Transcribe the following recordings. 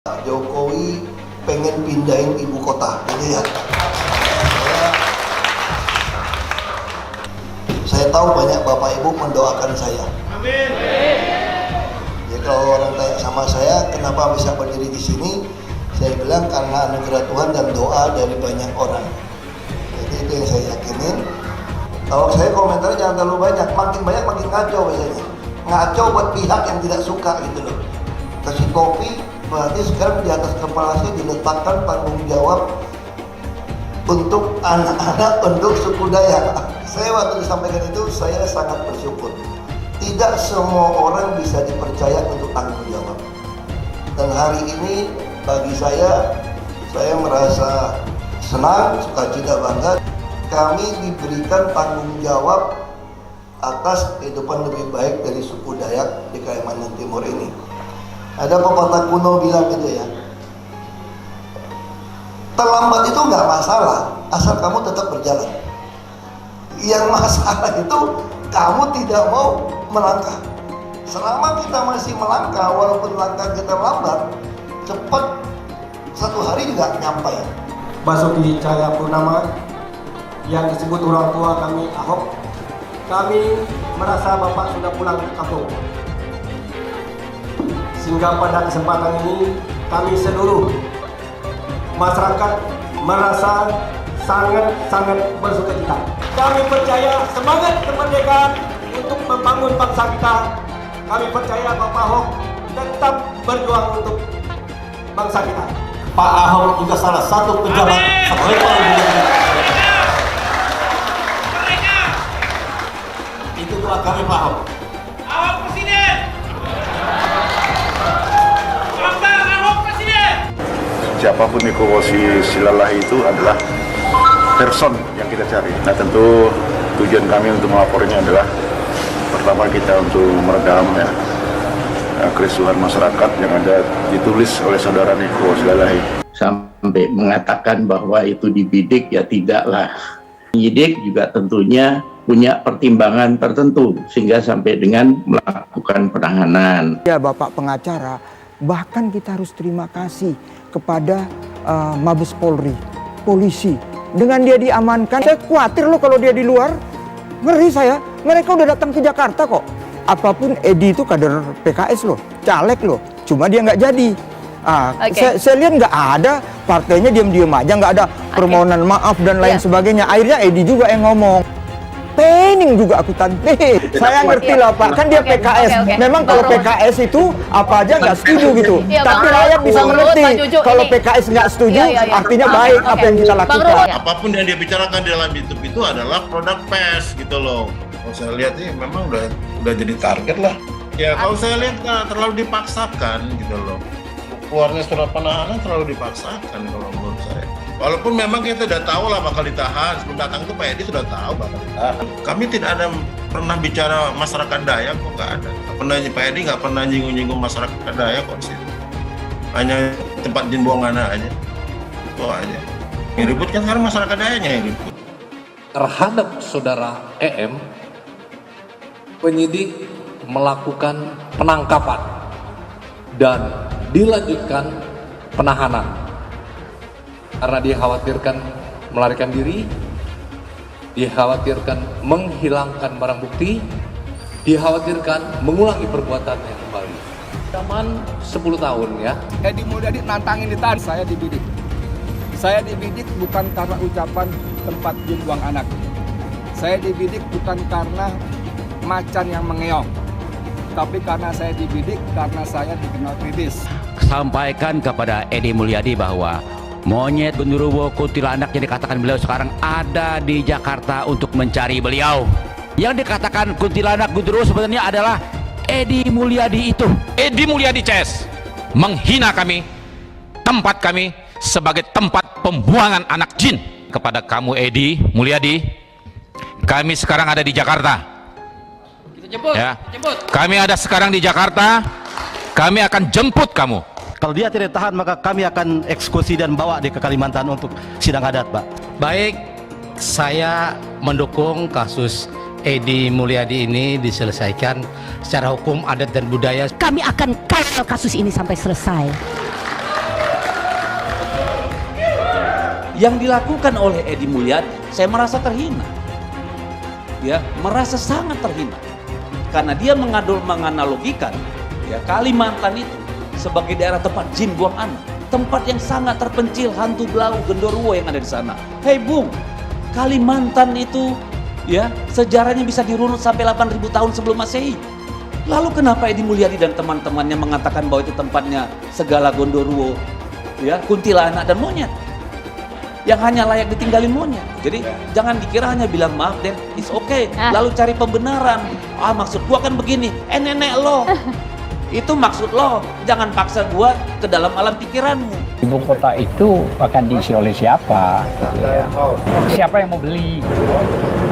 Pak Jokowi pengen pindahin ibu kota, gitu ya. Saya tahu banyak bapak ibu mendoakan saya. Amin. Ya kalau orang tanya sama saya, kenapa bisa berdiri di sini? Saya bilang karena anugerah Tuhan dan doa dari banyak orang. Jadi itu yang saya yakinin. Kalau saya komentarnya jangan terlalu banyak, makin banyak makin ngaco biasanya. Ngaco buat pihak yang tidak suka gitu loh. Kasih kopi, berarti sekarang di atas kepala saya diletakkan tanggung jawab untuk anak-anak, untuk suku Dayak. Saya waktu disampaikan itu, saya sangat bersyukur. Tidak semua orang bisa dipercaya untuk tanggung jawab. Dan hari ini bagi saya merasa senang, sukacita, bangga. Kami diberikan tanggung jawab atas kehidupan lebih baik dari suku Dayak di Kalimantan Timur ini. Ada pepatah kuno bilang gitu ya, terlambat itu nggak masalah, asal kamu tetap berjalan. Yang masalah itu kamu tidak mau melangkah. Selama kita masih melangkah, walaupun langkah kita lambat, cepat, satu hari juga nyampe. Basuki Cahayapurnama yang disebut orang tua kami Ahok, kami merasa Bapak sudah pulang ke kampung. Sehingga pada kesempatan ini kami seluruh masyarakat merasa sangat bersukacita. Kami percaya semangat kemerdekaan untuk membangun bangsa kita. Kami percaya Bapak Ahok tetap berjuang untuk bangsa kita. Pak Ahok juga salah satu pejabat terhebat di negeri. Itu doa kami Pak Ahok. Ahok Presiden! Lambang Ahok Presiden! Siapapun Nikowosi Silalahi itu adalah person yang kita cari. Nah tentu tujuan kami untuk melapornya adalah pertama kita untuk meredam kerusuhan masyarakat yang ada ditulis oleh saudara Niko Silalahi. Sampai mengatakan bahwa itu dibidik, ya tidaklah. Penyidik juga tentunya punya pertimbangan tertentu sehingga sampai dengan melakukan penahanan. Ya Bapak pengacara, bahkan kita harus terima kasih kepada Mabes Polri, polisi. Dengan dia diamankan, saya khawatir loh kalau dia di luar. Ngeri saya, mereka udah datang ke Jakarta kok. Apapun, Edi itu kader PKS loh, caleg loh. Cuma dia nggak jadi. Saya lihat nggak ada, partainya diam-diam aja, nggak ada permohonan maaf dan lain sebagainya. Akhirnya Edi juga yang ngomong. Pening juga aku tante. Saya ngerti lah Pak, kan dia PKS. Memang kalau PKS itu apa aja nggak setuju gitu. Tapi rakyat bisa mengerti. Kalau PKS nggak setuju, artinya baik apa yang kita lakukan. Apapun yang dia bicarakan di dalam YouTube itu adalah produk PES gitu loh. Kalau saya lihat sih memang udah jadi target lah. Ya kalau saya lihat terlalu dipaksakan gitu loh. Keluarnya surat penahanan terlalu dipaksakan kalau menurut saya. Walaupun memang kita sudah tahu lah bakal ditahan. Sebelum datang itu Pak Edi sudah tahu bakal ditahan. Kami tidak ada pernah bicara masyarakat Dayak kok, nggak ada. Pak Edi nggak pernah nyinggung-nyinggung masyarakat Dayak kok di situ. Hanya tempat jin buang anak aja. Itu aja. Yang ribut kan sekarang masyarakat Dayaknya yang ribut. Terhadap saudara EM, penyidik melakukan penangkapan dan dilanjutkan penahanan karena dikhawatirkan melarikan diri, dikhawatirkan menghilangkan barang bukti, dikhawatirkan mengulangi perbuatannya kembali. Zaman 10 tahun ya. Edi Mulyadi nantangin ditahan, saya dibidik. Saya dibidik bukan karena ucapan tempat jin buang anak. Saya dibidik bukan karena macan yang mengeong. Tapi karena saya dibidik, karena saya dikenal kritis. Sampaikan kepada Edi Mulyadi bahwa monyet genderuwo kuntilanak yang dikatakan beliau sekarang ada di Jakarta untuk mencari beliau. Yang dikatakan kuntilanak genderuwo sebenarnya adalah Edi Mulyadi itu. Edi Mulyadi CS menghina kami, tempat kami sebagai tempat pembuangan anak jin. Kepada kamu Edi Mulyadi, kami sekarang ada di Jakarta. Ya. Kami ada sekarang di Jakarta. Kami akan jemput kamu. Kalau dia tidak tahan maka kami akan eksekusi dan bawa dia ke Kalimantan untuk sidang adat Pak. Baik, saya mendukung kasus Edi Mulyadi ini diselesaikan secara hukum adat dan budaya. Kami akan kawal kasus ini sampai selesai. Yang dilakukan oleh Edi Mulyadi, saya merasa terhina. Ya, merasa sangat terhina. Karena dia menganalogikan ya, Kalimantan itu sebagai daerah tempat jin buang anak. Tempat yang sangat terpencil, hantu belau, genderuwo yang ada di sana. Hei Bung, Kalimantan itu ya sejarahnya bisa dirunut sampai 8.000 tahun sebelum Masehi. Lalu kenapa Edi Mulyadi dan teman-temannya mengatakan bahwa itu tempatnya segala gondoruo, ya, kuntilanak dan monyet yang hanya layak ditinggalin monyet. Jadi jangan dikira hanya bilang maaf deh, it's okay. Lalu cari pembenaran. Maksud gua kan begini, nenek lo. Itu maksud lo, jangan paksa gua ke dalam alam pikiranmu. Ibu kota itu akan diisi oleh siapa? Ya. Siapa yang mau beli?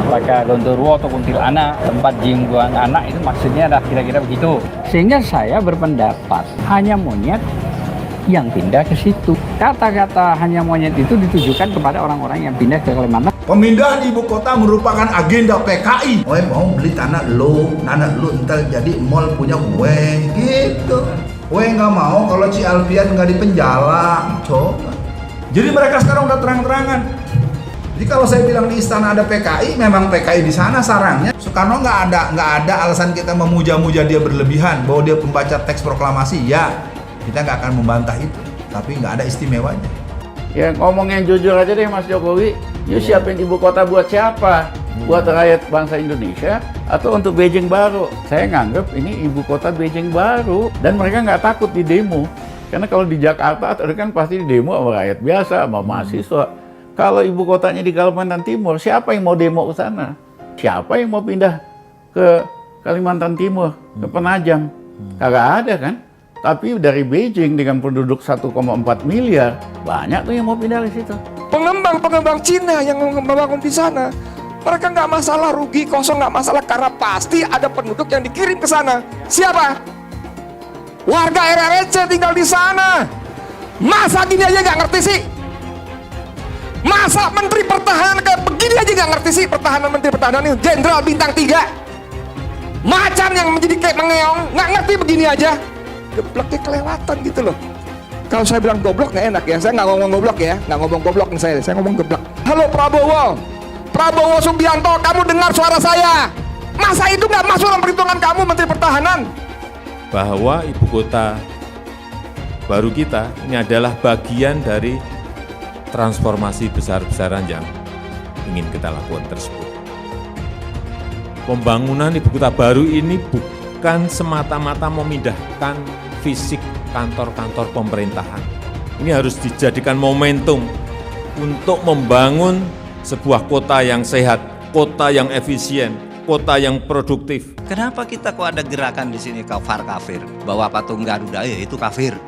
Apakah Gondoruo atau kuntilanak, tempat jin buang anak, itu maksudnya adalah kira-kira begitu. Sehingga saya berpendapat hanya monyet yang pindah ke situ. Kata-kata hanya monyet itu ditujukan kepada orang-orang yang pindah ke Kalimantan. Pemindahan ibu kota merupakan agenda PKI. Gue mau beli tanah lu entar jadi mall punya gue, gitu. Gue nggak mau kalau si Alfian nggak dipenjara, coba. Jadi mereka sekarang udah terang-terangan. Jadi kalau saya bilang di istana ada PKI, memang PKI di sana sarangnya. Soekarno nggak ada alasan kita memuja-muja dia berlebihan bahwa dia pembaca teks proklamasi. Ya, kita nggak akan membantah itu, tapi nggak ada istimewanya. Ya ngomong yang jujur aja deh Mas Jokowi. You siapin ibu kota buat siapa? Buat rakyat bangsa Indonesia atau untuk Beijing baru? Saya nganggap ini ibu kota Beijing baru dan mereka nggak takut di demo. Karena kalau di Jakarta kan pasti di demo sama rakyat biasa, sama mahasiswa. Kalau ibu kotanya di Kalimantan Timur, siapa yang mau demo ke sana? Siapa yang mau pindah ke Kalimantan Timur, ke Penajam? Kagak ada kan? Tapi dari Beijing dengan penduduk 1,4 miliar, banyak tuh yang mau pindah ke situ. Pengembang Cina yang membangun di sana, mereka nggak masalah rugi kosong, nggak masalah karena pasti ada penduduk yang dikirim ke sana. Siapa? Warga RRC tinggal di sana. Masa gini aja nggak ngerti sih? Masa Menteri Pertahanan kayak begini aja nggak ngerti sih? Menteri Pertahanan ini Jenderal Bintang 3, macan yang menjadi kayak mengeong, nggak ngerti begini aja. Gebleknya kelewatan gitu loh. Kalau saya bilang goblok nggak enak ya, saya nggak ngomong goblok ya, nggak ngomong goblok nih saya ngomong geblek. Halo Prabowo Subianto, kamu dengar suara saya? Masa itu nggak masuk dalam perhitungan kamu Menteri Pertahanan? Bahwa ibu kota baru kita ini adalah bagian dari transformasi besar-besaran yang ingin kita lakukan tersebut. Pembangunan ibu kota baru ini bukan semata-mata memindahkan fisik kantor-kantor pemerintahan. Ini harus dijadikan momentum untuk membangun sebuah kota yang sehat, kota yang efisien, kota yang produktif. Kenapa kita kok ada gerakan di sini kafir? Bahwa patung Garuda itu kafir.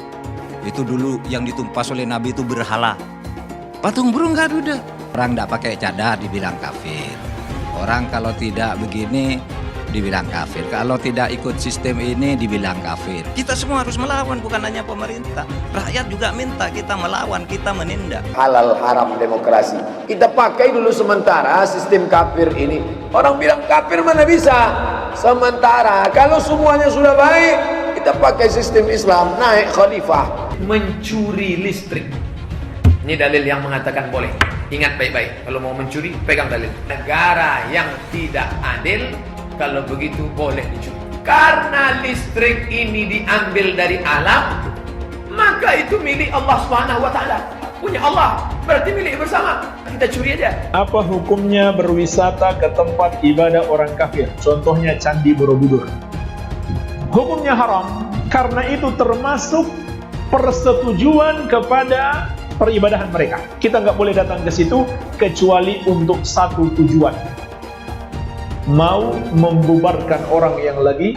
Itu dulu yang ditumpas oleh Nabi itu berhala. Patung burung Garuda. Orang tidak pakai cadar dibilang kafir. Orang kalau tidak begini dibilang kafir. Kalau tidak ikut sistem ini dibilang kafir. Kita semua harus melawan, bukan hanya pemerintah. Rakyat juga minta kita melawan, kita menindak. Halal haram demokrasi. Kita pakai dulu sementara sistem kafir ini. Orang bilang kafir mana bisa? Sementara kalau semuanya sudah baik, kita pakai sistem Islam, naik khalifah. Mencuri listrik. Ini dalil yang mengatakan boleh. Ingat baik-baik, kalau mau mencuri, pegang dalil. Negara yang tidak adil, kalau begitu boleh dicuri. Karena listrik ini diambil dari alam, maka itu milik Allah Subhanahu wa Ta'ala. Punya Allah, berarti milik bersama. Kita curi aja. Apa hukumnya berwisata ke tempat ibadah orang kafir? Contohnya Candi Borobudur. Hukumnya haram, karena itu termasuk persetujuan kepada peribadahan mereka. Kita nggak boleh datang ke situ kecuali untuk satu tujuan. Mau membubarkan orang yang lagi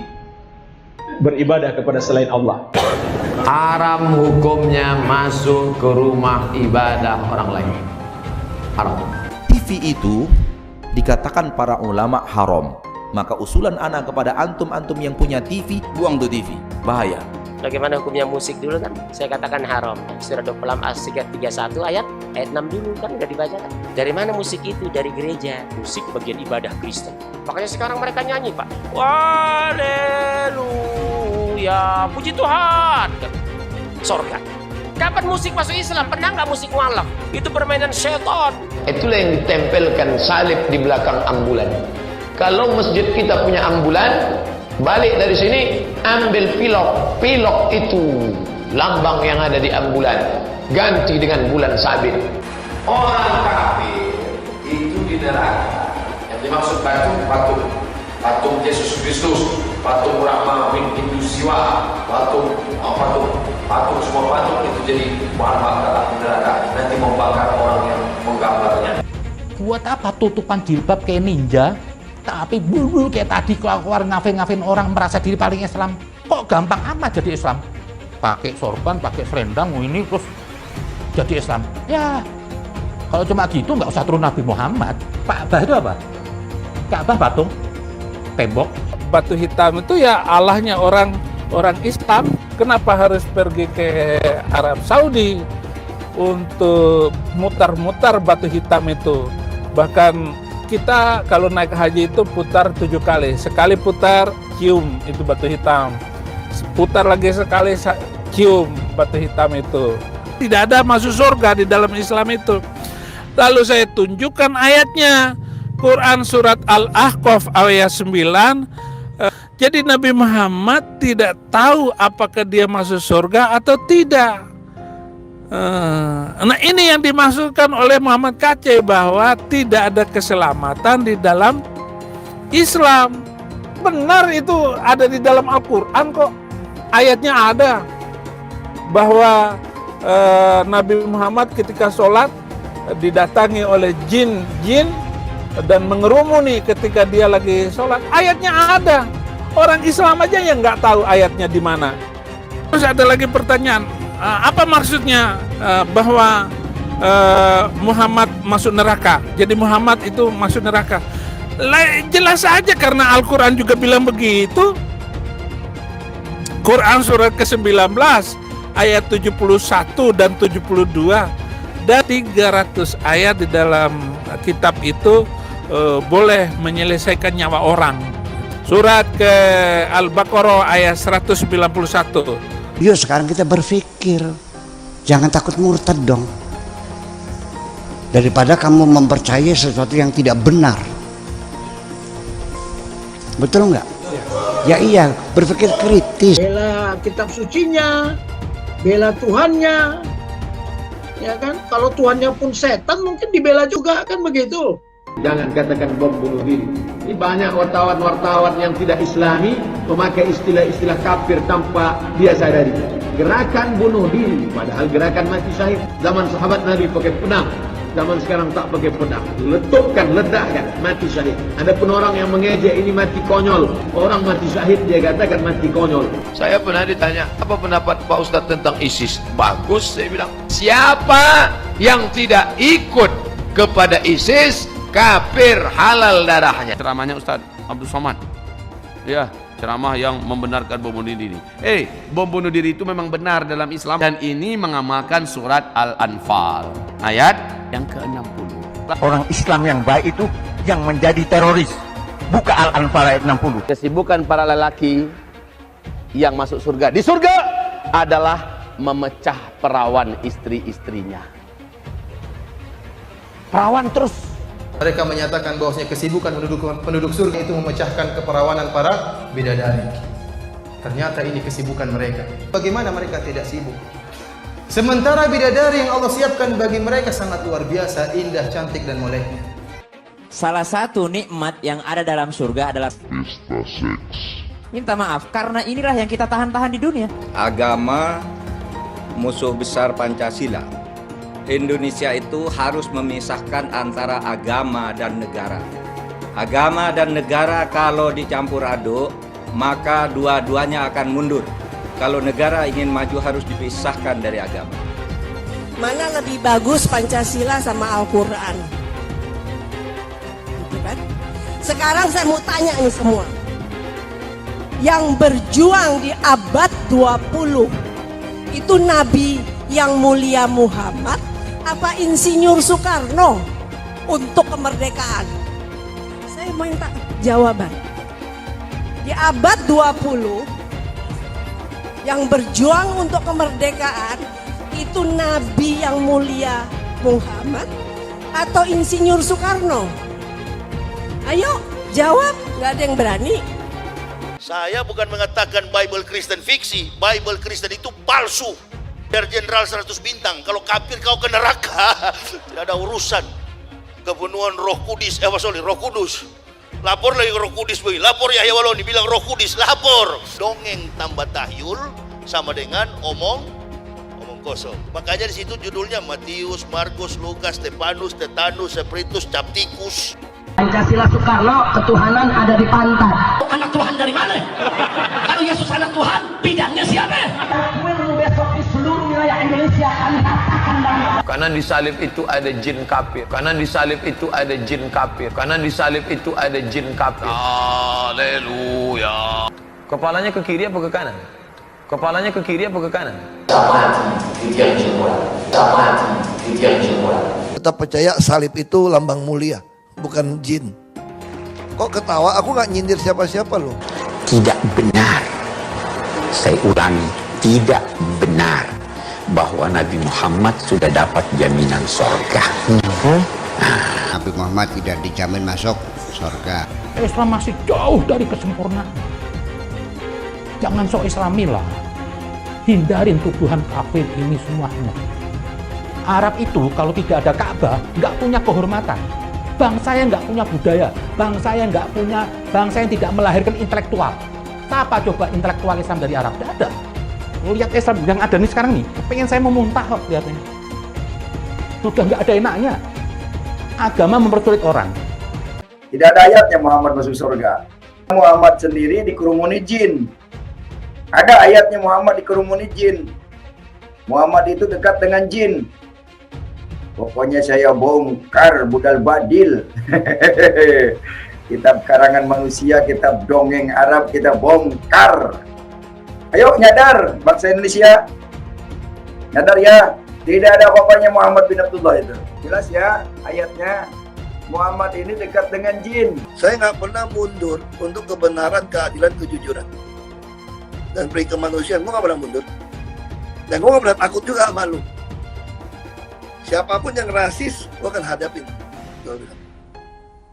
beribadah kepada selain Allah. Haram hukumnya masuk ke rumah ibadah orang lain. Haram. TV itu dikatakan para ulama haram. Maka usulan anak kepada antum-antum yang punya TV, buang tuh TV. Bahaya. Bagaimana hukumnya musik dulu kan? Saya katakan haram. Surah 26 ayat 31 ayat 6 dulu kan udah dibaca kan? Dari mana musik itu? Dari gereja. Musik bagian ibadah Kristen. Makanya sekarang mereka nyanyi Pak. Haleluya, puji Tuhan. Sorga. Kapan musik masuk Islam? Pernah nggak musik mualaf? Itu permainan syaitan. Itulah yang ditempelkan salib di belakang ambulan. Kalau masjid kita punya ambulan, balik dari sini ambil pilok. Pilok itu lambang yang ada di ambulan, ganti dengan bulan sabit. Orang kafir itu di neraka. Yang dimaksud patung Yesus Kristus, patung Brahma, Hindu Siwa, patung semua patung itu jadi bahan bakar di neraka. Nanti membakar orang yang menggambarnya. Buat apa tutupan jilbab kayak ninja? Tapi bulu kayak tadi keluar ngafin orang merasa diri paling Islam. Kok gampang amat jadi Islam? Pakai sorban, pakai selendang, ini terus jadi Islam. Ya, kalau cuma gitu nggak usah turun Nabi Muhammad. Ka'bah itu apa? Ka'bah patung, tembok. Batu hitam itu ya Allahnya orang Islam. Kenapa harus pergi ke Arab Saudi untuk mutar-mutar batu hitam itu? Bahkan kita kalau naik haji itu putar 7 kali. Sekali putar, cium itu batu hitam. Putar lagi sekali, cium batu hitam itu. Tidak ada masuk surga di dalam Islam itu. Lalu saya tunjukkan ayatnya. Quran surat Al-Ahqaf ayat 9. Jadi Nabi Muhammad tidak tahu apakah dia masuk surga atau tidak. Nah ini yang dimaksudkan oleh Muhammad Kacai, bahwa tidak ada keselamatan di dalam Islam. Benar itu ada di dalam Al-Quran kok. Ayatnya ada bahwa Nabi Muhammad ketika sholat didatangi oleh jin dan mengerumuni ketika dia lagi sholat. Ayatnya ada. Orang Islam aja yang nggak tahu ayatnya di mana. Terus ada lagi pertanyaan, apa maksudnya bahwa Muhammad masuk neraka? Jadi Muhammad itu masuk neraka. Jelas saja karena Al-Quran juga bilang begitu. Quran surat ke-19 ayat 71 dan 72 dan 300 ayat di dalam kitab itu boleh menyelesaikan nyawa orang. Surat ke Al-Baqarah ayat 191. Yuk sekarang kita berpikir, jangan takut murtad dong. Daripada kamu mempercayai sesuatu yang tidak benar. Betul nggak? Ya iya, berpikir kritis. Bela kitab sucinya, bela Tuhannya, ya kan? Kalau Tuhannya pun setan mungkin dibela juga, kan begitu? Jangan katakan bom bunuh diri. Ini banyak wartawan-wartawan yang tidak Islami memakai istilah-istilah kafir tanpa dia sadari. Gerakan bunuh diri, padahal gerakan mati syahid. Zaman sahabat Nabi pakai pedang, zaman sekarang tak pakai pedang. Letupkan, ledakkan, mati syahid. Ada pun orang yang mengejek ini mati konyol. Orang mati syahid dia katakan mati konyol. Saya pernah ditanya, apa pendapat Pak Ustadz tentang ISIS? Bagus, saya bilang. Siapa yang tidak ikut kepada ISIS, kafir, halal darahnya. Ceramahnya Ustadz Abdul Somad, ya, ceramah yang membenarkan bom bunuh diri. Bom bunuh diri itu memang benar dalam Islam, dan ini mengamalkan surat Al-Anfal ayat yang ke-60. Orang Islam yang baik itu yang menjadi teroris. Buka Al-Anfal ayat 60. Kesibukan para lelaki yang masuk surga di surga adalah memecah perawan istri-istrinya. Perawan terus. Mereka menyatakan bahwasanya kesibukan penduduk surga itu memecahkan keperawanan para bidadari. Ternyata ini kesibukan mereka. Bagaimana mereka tidak sibuk? Sementara bidadari yang Allah siapkan bagi mereka sangat luar biasa, indah, cantik dan moleknya. Salah satu nikmat yang ada dalam surga adalah pesta seks. Minta maaf, karena inilah yang kita tahan-tahan di dunia. Agama musuh besar Pancasila. Indonesia itu harus memisahkan antara agama dan negara. Agama dan negara kalau dicampur aduk, maka dua-duanya akan mundur. Kalau negara ingin maju harus dipisahkan dari agama. Mana lebih bagus Pancasila sama Al-Quran? Gitu kan? Sekarang saya mau tanya ini semua. Yang berjuang di abad 20 itu Nabi yang mulia Muhammad apa Insinyur Soekarno untuk kemerdekaan? Saya minta jawaban. Di abad 20 yang berjuang untuk kemerdekaan itu Nabi yang mulia Muhammad atau Insinyur Soekarno? Ayo jawab, nggak ada yang berani. Saya bukan mengatakan Bible Kristen fiksi. Bible Kristen itu palsu. Biar jenderal 100 bintang. Kalau kafir kau ke neraka. Tidak ada urusan. Kepenuhan Roh Kudus. Roh Kudus. Lapor lagi Roh Kudus. Lapor Yahya Waloni bilang Roh Kudus. Lapor. Dongeng tambah tahyul sama dengan omong kosong. Makanya di situ judulnya Matius, Markus, Lukas, Stefanus, Tetanus, Spiritus, Captikus. Pancasila Soekarno, ketuhanan ada di pantat. Anak Tuhan dari mana? Kalau Yesus anak Tuhan, bidangnya siapa? Besok di seluruh wilayah Indonesia kami katakan bahwa Karena di salib itu ada jin kafir. Karena di salib itu ada jin kafir. Karena di salib itu ada jin kafir. Haleluya. Kepalanya ke kiri apa ke kanan? Kepalanya ke kiri apa ke kanan? Kita percaya salib itu lambang mulia, bukan jin. Kok ketawa? Aku nggak nyindir siapa-siapa loh. Tidak benar. Saya ulangi, tidak benar bahwa Nabi Muhammad sudah dapat jaminan surga. Nabi Muhammad tidak dijamin masuk surga. Islam masih jauh dari kesempurnaan. Jangan sok Islami lah. Hindarin tuduhan kafir ini semuanya. Arab itu kalau tidak ada Ka'bah nggak punya kehormatan. Bangsa yang nggak punya budaya, bangsa yang tidak melahirkan intelektual. Siapa coba intelektual Islam dari Arab? Tidak ada. Lihat Islam yang ada nih sekarang nih, pengen saya mau muntah kok lihatnya. Sudah nggak ada enaknya. Agama mempersulit orang. Tidak ada ayatnya Muhammad masuk surga. Muhammad sendiri dikerumuni jin. Ada ayatnya Muhammad dikerumuni jin. Muhammad itu dekat dengan jin. Pokoknya saya bongkar budal badil. Kitab karangan manusia, kitab dongeng Arab kita bongkar. Ayo nyadar bangsa Indonesia. Nyadar ya, tidak ada apa-apanya Muhammad bin Abdullah itu. Jelas ya ayatnya. Muhammad ini dekat dengan jin. Saya nggak pernah mundur untuk kebenaran, keadilan, kejujuran dan peri kemanusiaan. Gue nggak pernah mundur. Dan gue nggak pernah takut juga sama lu. Siapapun yang rasis, gue akan hadapin.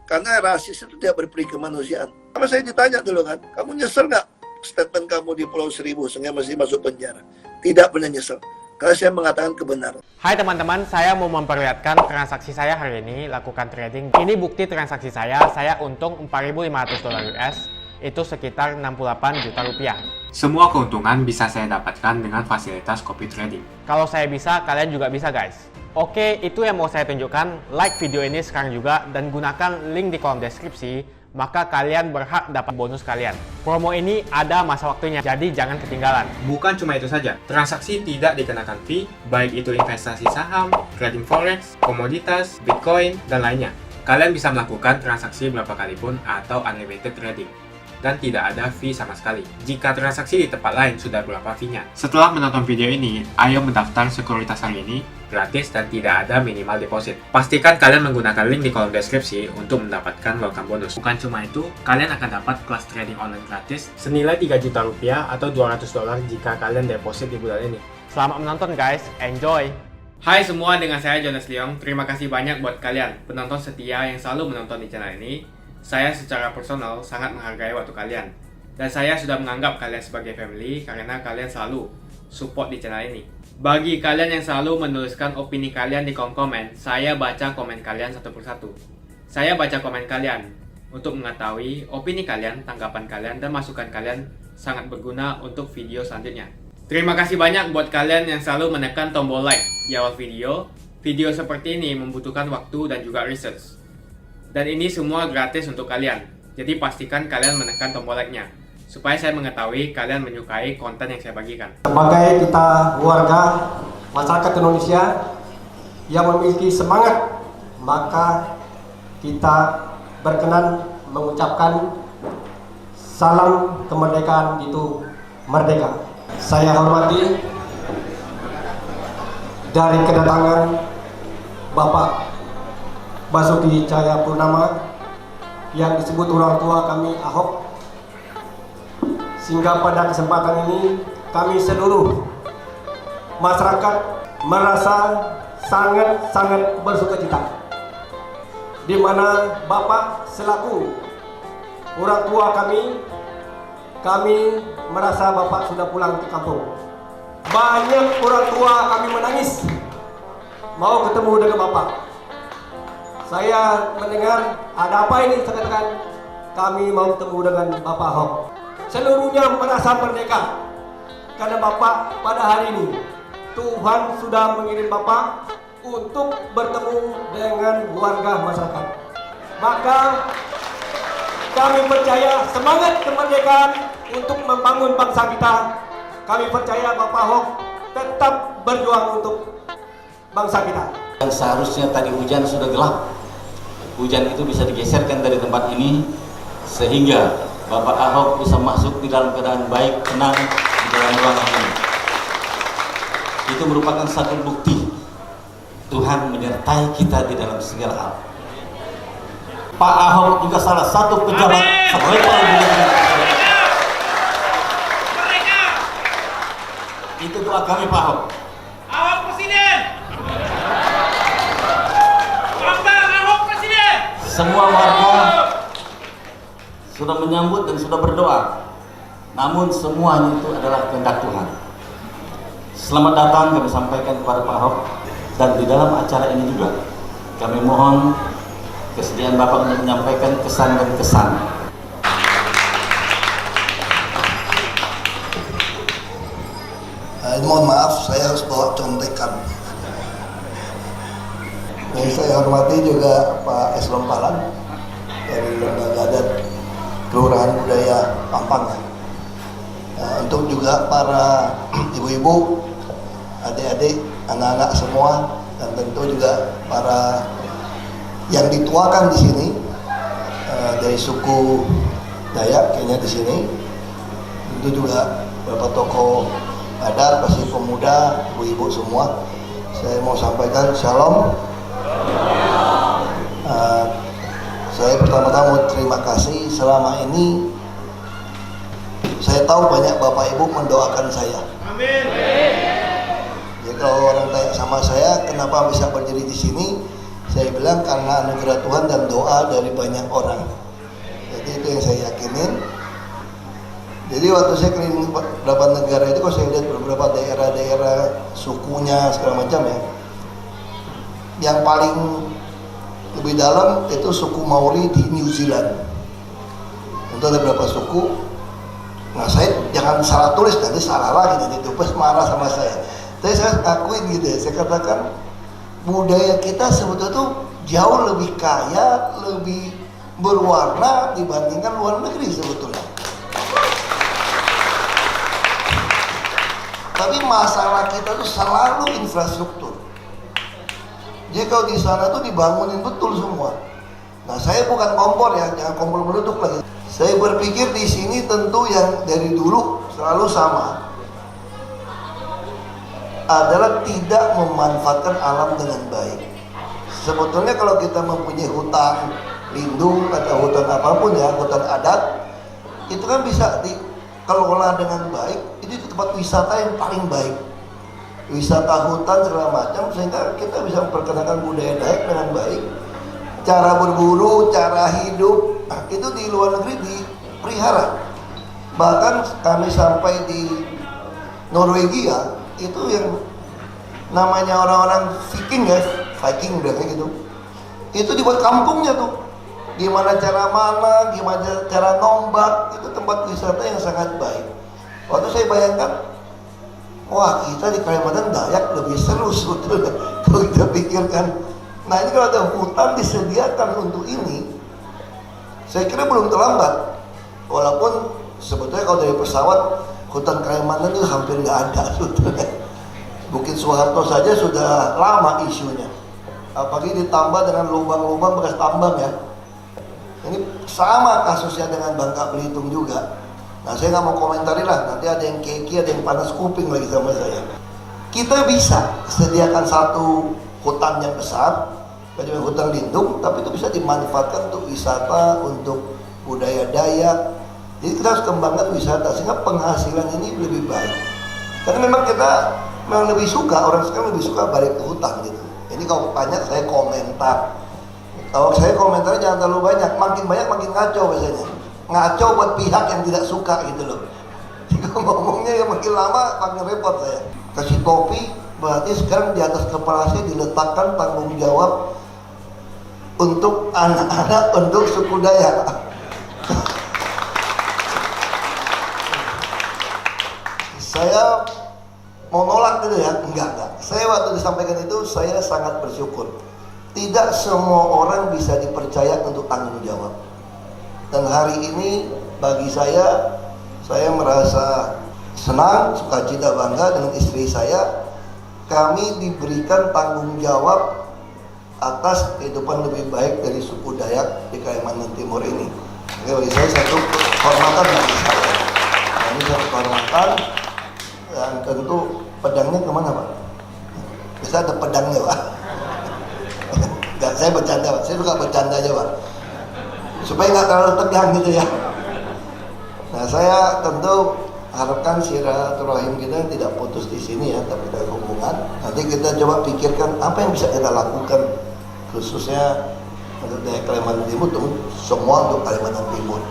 Karena rasis itu tidak berperi kemanusiaan. Sama saya ditanya dulu kan, kamu nyesel nggak statement kamu di Pulau Seribu sehingga masih masuk penjara? Tidak pernah nyesel. Karena saya mengatakan kebenaran. Hai teman-teman, saya mau memperlihatkan transaksi saya hari ini lakukan trading. Ini bukti transaksi saya untung $4.500 US, itu sekitar 68 juta rupiah. Semua keuntungan bisa saya dapatkan dengan fasilitas copy trading. Kalau saya bisa, kalian juga bisa guys. Oke, itu yang mau saya tunjukkan. Like video ini sekarang juga dan gunakan link di kolom deskripsi, maka kalian berhak dapat bonus kalian. Promo ini ada masa waktunya, jadi jangan ketinggalan. Bukan cuma itu saja, transaksi tidak dikenakan fee, baik itu investasi saham, trading forex, komoditas, bitcoin, dan lainnya. Kalian bisa melakukan transaksi berapa kali pun atau unlimited trading. Dan tidak ada fee sama sekali. Jika transaksi di tempat lain sudah berapa fee-nya. Setelah menonton video ini, ayo mendaftar sekuritas hari ini, gratis dan tidak ada minimal deposit. Pastikan kalian menggunakan link di kolom deskripsi untuk mendapatkan welcome bonus. Bukan cuma itu, kalian akan dapat kelas trading online gratis senilai 3 juta rupiah atau $200 jika kalian deposit di bulan ini. Selamat menonton guys, enjoy! Hai semua, dengan saya Jonas Leong. Terima kasih banyak buat kalian, penonton setia yang selalu menonton di channel ini. Saya secara personal sangat menghargai waktu kalian. Dan saya sudah menganggap kalian sebagai family karena kalian selalu support di channel ini. Bagi kalian yang selalu menuliskan opini kalian di kolom komen, saya baca komen kalian satu persatu. Saya baca komen kalian untuk mengetahui opini kalian, tanggapan kalian, dan masukan kalian sangat berguna untuk video selanjutnya. Terima kasih banyak buat kalian yang selalu menekan tombol like di awal video. Video seperti ini membutuhkan waktu dan juga research. Dan ini semua gratis untuk kalian. Jadi pastikan kalian menekan tombol like-nya supaya saya mengetahui kalian menyukai konten yang saya bagikan. Sebagai kita warga masyarakat Indonesia yang memiliki semangat, maka kita berkenan mengucapkan salam kemerdekaan itu merdeka. Saya hormati dari kedatangan Bapak Basuki Cahayapurnama yang disebut orang tua kami Ahok, sehingga pada kesempatan ini kami seluruh masyarakat merasa sangat-sangat bersukacita, di mana Bapak selaku orang tua kami merasa Bapak sudah pulang ke kampung. Banyak orang tua kami menangis mau ketemu dengan Bapak. Saya mendengar ada apa ini, saya katakan kami mau ketemu dengan Bapak Ahok. Seluruhnya merasa merdeka karena Bapak pada hari ini Tuhan sudah mengirim Bapak untuk bertemu dengan warga masyarakat. Maka kami percaya semangat kemerdekaan untuk membangun bangsa kita. Kami percaya Bapak Ahok tetap berjuang untuk bangsa kita. Yang seharusnya tadi hujan sudah gelap, hujan itu bisa digeserkan dari tempat ini sehingga Bapak Ahok bisa masuk di dalam keadaan baik, tenang di dalam ruangan ini. Itu merupakan satu bukti Tuhan menyertai kita di dalam segala hal. Pak Ahok juga salah satu pejabat terlevel di negeri. Itu doa kami Pak Ahok. Ahok Presiden. Ahok Presiden. Semua warga sudah menyambut dan sudah berdoa. Namun semuanya itu adalah kehendak Tuhan. Selamat datang kami sampaikan kepada Pak Ahok, dan di dalam acara ini juga kami mohon kesediaan Bapak untuk menyampaikan kesan dan kesan. Mohon maaf, saya harus bawa contekan. Dan saya hormati juga Pak Eslon Palan dari Lembaga Adat Kelurahan Budaya Pampang. Untuk juga para ibu-ibu, adik-adik, anak-anak semua, dan tentu juga para yang dituakan di sini dari suku Dayak kayaknya di sini. Tentu juga beberapa tokoh adat, pasti pemuda, ibu-ibu semua. Saya mau sampaikan shalom. Saya pertama-tama terima kasih. Selama ini saya tahu banyak bapak ibu mendoakan saya. Amin. Jadi kalau orang tanya sama saya kenapa bisa berdiri di sini, saya bilang karena anugerah Tuhan dan doa dari banyak orang. Jadi itu yang saya yakinin. Jadi waktu saya keliling beberapa negara itu, kalau saya lihat beberapa daerah-daerah sukunya segala macam ya, yang paling lebih dalam itu suku Maori di New Zealand. Itu ada beberapa suku. Nah saya jangan salah tulis, nanti salah lagi, nanti Dupes marah sama saya. Tapi saya akuin gitu ya, saya katakan budaya kita sebetulnya tuh jauh lebih kaya, lebih berwarna dibandingkan luar negeri sebetulnya. Tapi masalah kita tuh selalu infrastruktur. Jadi kalau di sana tuh dibangunin betul semua. Nah saya bukan kompor ya, jangan kompor meleduk lagi. Saya berpikir di sini tentu yang dari dulu selalu sama adalah tidak memanfaatkan alam dengan baik. Sebetulnya kalau kita mempunyai hutan lindung atau hutan apapun ya, hutan adat, itu kan bisa dikelola dengan baik. Itu tempat wisata yang paling baik. Wisata hutan segala macam, sehingga kita bisa memperkenalkan budaya Dayak dengan baik. Cara berburu, cara hidup, itu di luar negeri dipelihara. Bahkan kami sampai di Norwegia, itu yang namanya orang-orang Viking ya, Viking udah kayak gitu. Itu dibuat kampungnya tuh. Gimana cara mana, gimana cara nombak, itu tempat wisata yang sangat baik. Waktu saya bayangkan, wah kita di Kalimantan Dayak lebih seru sebetulnya kalau kita pikirkan. Nah ini kalau ada hutan disediakan untuk ini, saya kira belum terlambat. Walaupun sebetulnya kalau dari pesawat, hutan Kalimantan itu hampir nggak ada sebetulnya. Bukit Soeharto saja sudah lama isunya. Apalagi ditambah dengan lubang-lubang bekas tambang ya. Ini sama kasusnya dengan Bangka Belitung juga. Nah saya nggak mau komentari lah, nanti ada yang keki, ada yang panas kuping lagi sama saya. Kita bisa sediakan satu hutan yang besar, kayak hutan lindung, tapi itu bisa dimanfaatkan untuk wisata, untuk budaya Dayak. Jadi kita harus kembangkan wisata sehingga penghasilan ini lebih baik. Karena memang kita memang lebih suka, orang sekarang lebih suka balik ke hutang gitu. Ini kalau tanya saya komentar. Kalau saya komentarnya jangan terlalu banyak, makin banyak makin ngaco biasanya. Ngaco buat pihak yang tidak suka gitu loh. Jika ngomongnya yang makin lama makin repot saya. Kasih topi berarti sekarang di atas kepala saya diletakkan tanggung jawab untuk anak-anak, untuk suku Dayak. Saya mau nolak gitu ya? Enggak. Saya waktu disampaikan itu saya sangat bersyukur. Tidak semua orang bisa dipercaya untuk tanggung jawab. Dan hari ini bagi saya merasa senang, sukacita, bangga dengan istri saya. Kami diberikan tanggung jawab atas kehidupan lebih baik dari suku Dayak di Kalimantan Timur ini. Ini bagi saya satu kehormatan bagi saya. Nah, ini satu kehormatan. Dan tentu pedangnya kemana Pak? Bisa ada pedangnya Pak? Enggak, saya bercanda Pak, saya suka bercanda aja Pak, supaya nggak terlalu tegang gitu ya. Nah saya tentu harapkan silaturahim kita tidak putus di sini ya, tapi dari hubungan. Nanti kita coba pikirkan apa yang bisa kita lakukan, khususnya untuk daerah Kalimantan Timur, semua untuk Kalimantan Timur.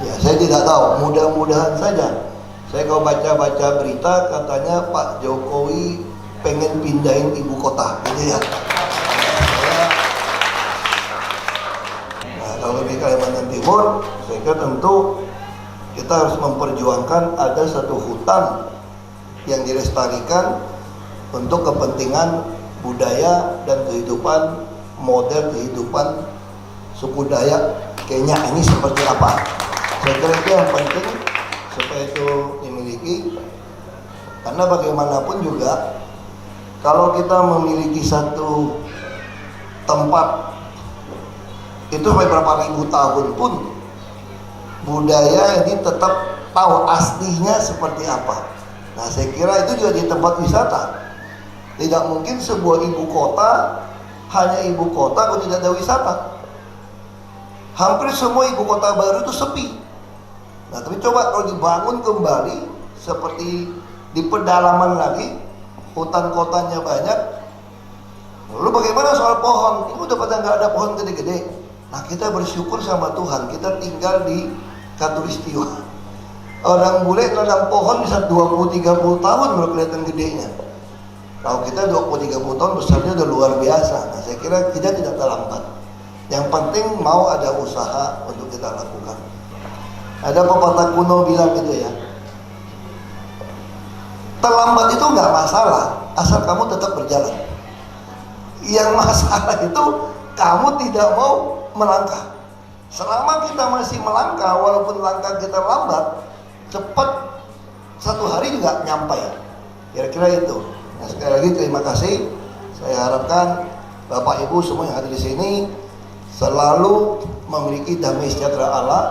Ya saya tidak tahu, mudah-mudahan saja. Saya kalau baca-baca berita katanya Pak Jokowi pengen pindahin ibu kota, gitu ya. Nah kalau di Kalimantan Timur, saya kira tentu kita harus memperjuangkan ada satu hutan yang dilestarikan untuk kepentingan budaya dan kehidupan, model kehidupan suku Dayak Kenya ini seperti apa. Saya kira itu yang penting supaya itu dimiliki, karena bagaimanapun juga kalau kita memiliki satu tempat itu sampai berapa ribu tahun pun budaya ini tetap tahu aslinya seperti apa. Nah saya kira itu juga di tempat wisata. Tidak mungkin sebuah ibu kota hanya ibu kota kalau tidak ada wisata. Hampir semua ibu kota baru itu sepi. Nah tapi coba kalau dibangun kembali seperti di pedalaman lagi, hutan kotanya banyak. Lalu bagaimana soal pohon? Ini udah pada nggak ada pohon gede-gede. Nah kita bersyukur sama Tuhan, kita tinggal di Katulistiwa. Orang bule nanam pohon bisa 20-30 tahun baru kelihatan gedenya. Kalau kita 20-30 tahun besarnya udah luar biasa. Nah saya kira kita tidak terlambat. Yang penting mau ada usaha untuk kita lakukan. Ada pepatah kuno bilang gitu ya, terlambat itu nggak masalah, asal kamu tetap berjalan. Yang masalah itu kamu tidak mau melangkah. Selama kita masih melangkah, walaupun langkah kita lambat, cepat satu hari juga nyampe. Kira-kira itu. Nah, sekali lagi terima kasih. Saya harapkan Bapak Ibu semua yang ada di sini selalu memiliki damai sejahtera Allah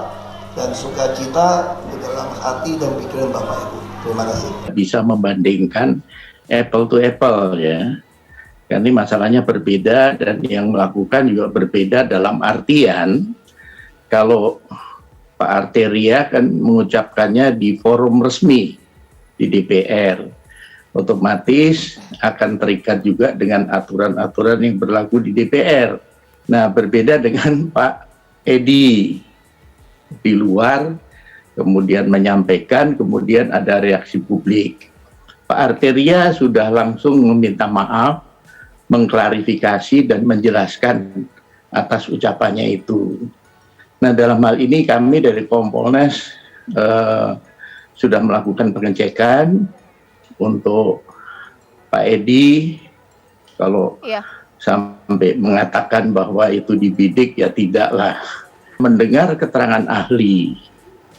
dan sukacita di dalam hati dan pikiran Bapak Ibu. Terima kasih. Bisa membandingkan apple to apple ya. Karena masalahnya berbeda dan yang melakukan juga berbeda dalam artian kalau Pak Arteria kan mengucapkannya di forum resmi di DPR, otomatis akan terikat juga dengan aturan-aturan yang berlaku di DPR. Nah berbeda dengan Pak Edi di luar, kemudian menyampaikan, kemudian ada reaksi publik. Pak Arteria sudah langsung meminta maaf, mengklarifikasi dan menjelaskan atas ucapannya itu. Nah dalam hal ini kami dari Kompolnas sudah melakukan pengecekan untuk Pak Edi. Kalau sampai mengatakan bahwa itu dibidik, ya tidaklah. Mendengar keterangan ahli,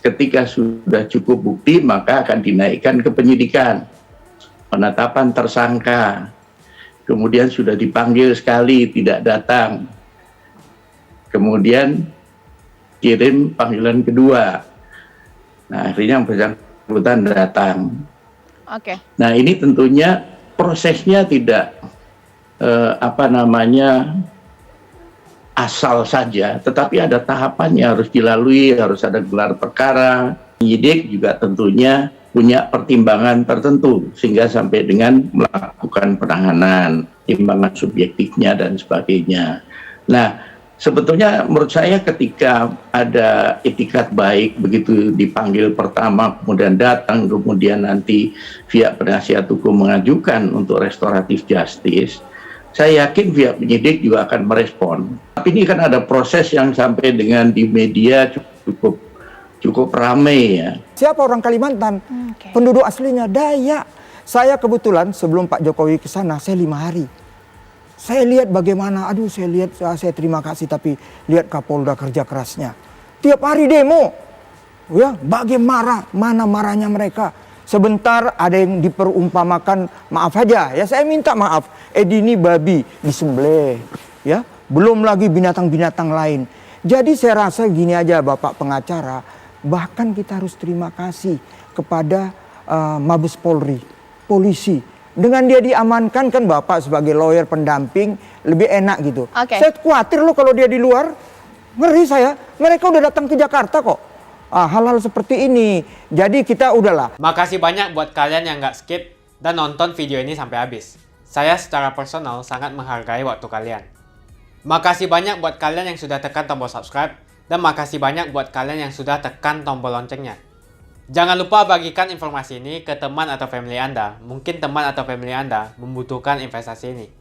ketika sudah cukup bukti maka akan dinaikkan ke penyidikan, penetapan tersangka. Kemudian sudah dipanggil sekali tidak datang, kemudian kirim panggilan kedua. Nah akhirnya yang bersangkutan datang. Nah ini tentunya prosesnya tidak asal saja, tetapi ada tahapannya, harus dilalui, harus ada gelar perkara. Penyidik juga tentunya punya pertimbangan tertentu sehingga sampai dengan melakukan penahanan, timbangan subjektifnya dan sebagainya. Nah, sebetulnya menurut saya ketika ada itikat baik begitu dipanggil pertama, kemudian datang, kemudian nanti pihak penasihat hukum mengajukan untuk restoratif justice, saya yakin pihak penyidik juga akan merespon. Tapi ini kan ada proses yang sampai dengan di media cukup ramai ya. Siapa orang Kalimantan? Penduduk aslinya Dayak. Saya kebetulan sebelum Pak Jokowi ke sana, saya 5 hari. Saya lihat bagaimana, saya terima kasih, tapi lihat Kapolda kerja kerasnya. Tiap hari demo, ya, bagaimana marahnya mereka. Sebentar ada yang diperumpamakan, maaf aja, ya saya minta maaf. Ini babi disembelih, ya, belum lagi binatang-binatang lain. Jadi saya rasa gini aja Bapak pengacara, bahkan kita harus terima kasih kepada Mabes Polri, polisi. Dengan dia diamankan kan Bapak sebagai lawyer pendamping lebih enak gitu. Saya khawatir loh kalau dia di luar, ngeri saya. Mereka udah datang ke Jakarta kok. Hal-hal seperti ini. Jadi kita udahlah. Makasih banyak buat kalian yang nggak skip dan nonton video ini sampai habis. Saya secara personal sangat menghargai waktu kalian. Makasih banyak buat kalian yang sudah tekan tombol subscribe. Dan makasih banyak buat kalian yang sudah tekan tombol loncengnya. Jangan lupa bagikan informasi ini ke teman atau family Anda. Mungkin teman atau family Anda membutuhkan investasi ini.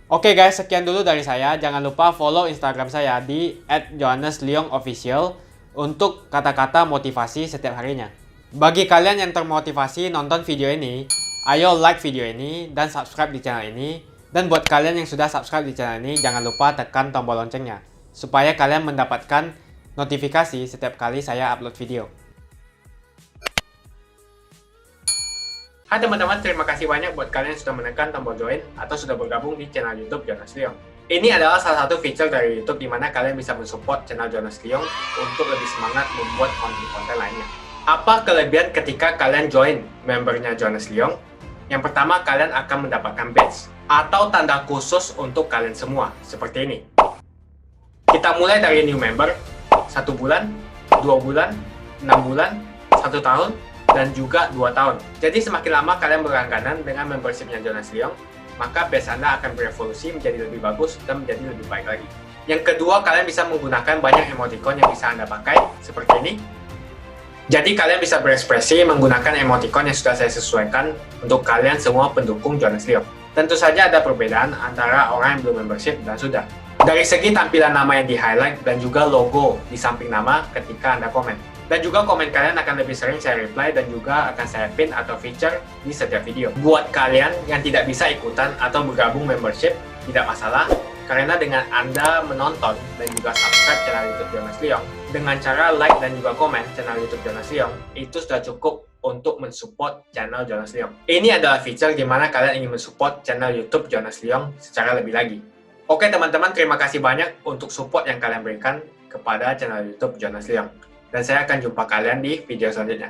Oke guys, sekian dulu dari saya. Jangan lupa follow Instagram saya di @johannesleongofficial untuk kata-kata motivasi setiap harinya. Bagi kalian yang termotivasi nonton video ini, ayo like video ini dan subscribe di channel ini. Dan buat kalian yang sudah subscribe di channel ini, jangan lupa tekan tombol loncengnya supaya kalian mendapatkan notifikasi setiap kali saya upload video. Hai teman-teman, terima kasih banyak buat kalian yang sudah menekan tombol join atau sudah bergabung di channel YouTube Jonas Leong. Ini adalah salah satu fitur dari YouTube di mana kalian bisa mensupport channel Jonas Leong untuk lebih semangat membuat konten-konten lainnya. Apa kelebihan ketika kalian join membernya Jonas Leong? Yang pertama, kalian akan mendapatkan badge atau tanda khusus untuk kalian semua, seperti ini. Kita mulai dari new member, 1 bulan, 2 bulan, 6 bulan, 1 tahun, dan juga 2 tahun. Jadi semakin lama kalian berlangganan dengan membershipnya Jonas Leong, maka base Anda akan berevolusi menjadi lebih bagus dan menjadi lebih baik lagi. Yang kedua, kalian bisa menggunakan banyak emoticon yang bisa Anda pakai, seperti ini. Jadi kalian bisa berekspresi menggunakan emoticon yang sudah saya sesuaikan untuk kalian semua pendukung Jonas Leong. Tentu saja ada perbedaan antara orang yang belum membership dan sudah. Dari segi tampilan nama yang di-highlight dan juga logo di samping nama ketika Anda komen. Dan juga komen kalian akan lebih sering saya reply dan juga akan saya pin atau feature di setiap video. Buat kalian yang tidak bisa ikutan atau bergabung membership, tidak masalah. Karena dengan Anda menonton dan juga subscribe channel YouTube Jonas Leong, dengan cara like dan juga komen channel YouTube Jonas Leong, itu sudah cukup untuk mensupport channel Jonas Leong. Ini adalah feature di mana kalian ingin mensupport channel YouTube Jonas Leong secara lebih lagi. Oke teman-teman, terima kasih banyak untuk support yang kalian berikan kepada channel YouTube Jonas Leong. Dan saya akan jumpa kalian di video selanjutnya.